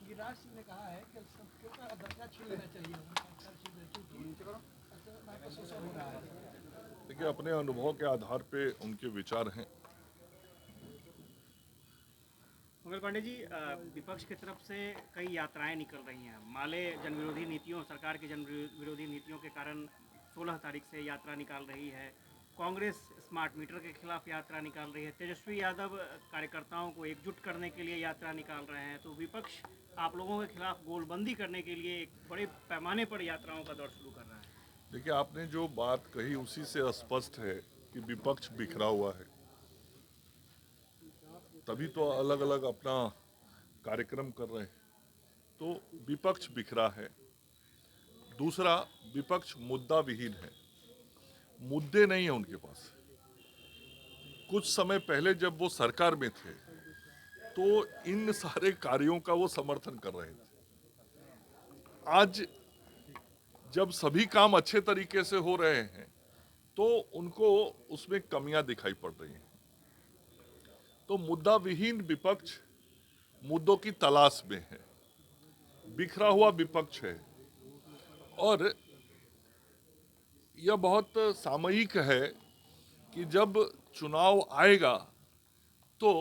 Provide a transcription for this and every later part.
गिरिराज सिंह ने कहा है कि अल्पसंख्यकों का दर्जा छीन लेना चाहिए, देखिए, अपने अनुभव के आधार पे उनके विचार हैं। मंगल पांडे जी, विपक्ष की तरफ से कई यात्राएं निकल रही हैं। माले जनविरोधी नीतियों, सरकार की जनविरोधी नीतियों के कारण 16 तारीख से यात्रा निकाल रही है। कांग्रेस स्मार्ट मीटर के खिलाफ यात्रा निकाल रही है। तेजस्वी यादव कार्यकर्ताओं को एकजुट करने के लिए यात्रा निकाल रहे हैं। तो विपक्ष आप लोगों के खिलाफ गोलबंदी करने के लिए एक बड़े पैमाने पर यात्राओं का दौर शुरू कर रहा है। देखिए, आपने जो बात कही उसी से स्पष्ट है कि विपक्ष बिखरा हुआ है। तभी तो अलग अलग अपना कार्यक्रम कर रहे हैं। तो विपक्ष बिखरा है। दूसरा, विपक्ष मुद्दा विहीन है। मुद्दे नहीं है उनके पास। कुछ समय पहले जब वो सरकार में थे तो इन सारे कार्यों का वो समर्थन कर रहे थे। आज जब सभी काम अच्छे तरीके से हो रहे हैं तो उनको उसमें कमियां दिखाई पड़ रही हैं। तो मुद्दा विहीन विपक्ष मुद्दों की तलाश में है, बिखरा हुआ विपक्ष है। और यह बहुत सामयिक है कि जब चुनाव आएगा तो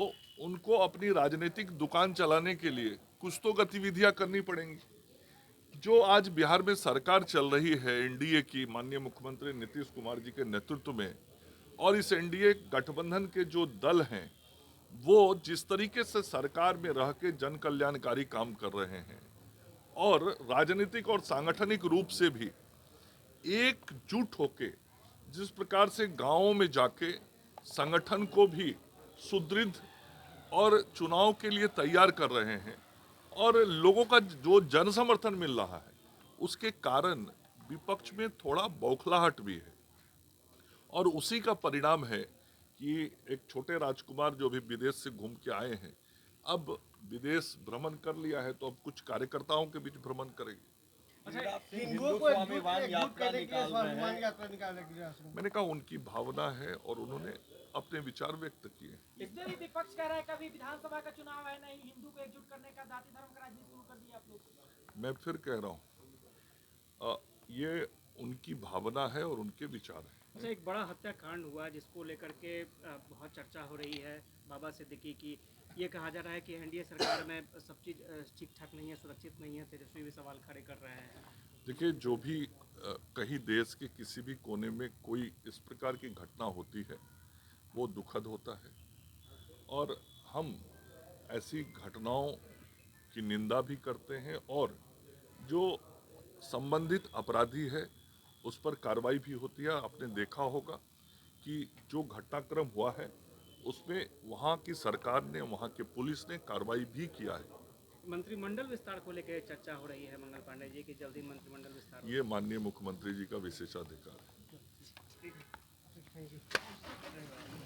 उनको अपनी राजनीतिक दुकान चलाने के लिए कुछ तो गतिविधियां करनी पड़ेंगी। जो आज बिहार में सरकार चल रही है एनडीए की, माननीय मुख्यमंत्री नीतीश कुमार जी के नेतृत्व में, और इस एनडीए गठबंधन के जो दल हैं वो जिस तरीके से सरकार में रह के जन कल्याणकारी काम कर रहे हैं और राजनीतिक और सांगठनिक रूप से भी एकजुट होके जिस प्रकार से गांवों में जाके संगठन को भी सुदृढ़ और चुनाव के लिए तैयार कर रहे हैं और लोगों का जो जन समर्थन मिल रहा है उसके कारण विपक्ष में थोड़ा बौखलाहट भी है। और उसी का परिणाम है कि एक छोटे राजकुमार जो भी विदेश से घूम के आए हैं, अब विदेश भ्रमण कर लिया है तो अब कुछ कार्यकर्ताओं के बीच भ्रमण करेंगे। मैंने कहा उनकी भावना है और उन्होंने अपने विचार व्यक्त किए। इसमें भी विपक्ष कह रहा है कभी विधानसभा का चुनाव है नहीं, हिंदू को एकजुट करने का जाति धर्म का राजनीति शुरू कर दिया आप लोग। मैं फिर कह रहा हूँ, ये उनकी भावना है और उनके विचार है। अच्छा, एक बड़ा हत्याकांड हुआ जिसको लेकर के बहुत चर्चा हो रही है बाबा सिद्दीकी की। ये कहा जा रहा है कि एनडीए सरकार में सब चीज़ ठीक ठाक नहीं है, सुरक्षित नहीं है। तेजस्वी भी सवाल खड़े कर रहे हैं। देखिए, जो भी कहीं देश के किसी भी कोने में कोई इस प्रकार की घटना होती है वो दुखद होता है और हम ऐसी घटनाओं की निंदा भी करते हैं और जो संबंधित अपराधी है उस पर कार्रवाई भी होती है। आपने देखा होगा कि जो घटनाक्रम हुआ है उसमें वहाँ की सरकार ने, वहाँ के पुलिस ने कार्रवाई भी किया है। मंत्रिमंडल विस्तार को लेकर चर्चा हो रही है मंगल पांडे जी की, जल्दी मंत्रिमंडल विस्तार। ये माननीय मुख्यमंत्री जी का विशेषाधिकार है।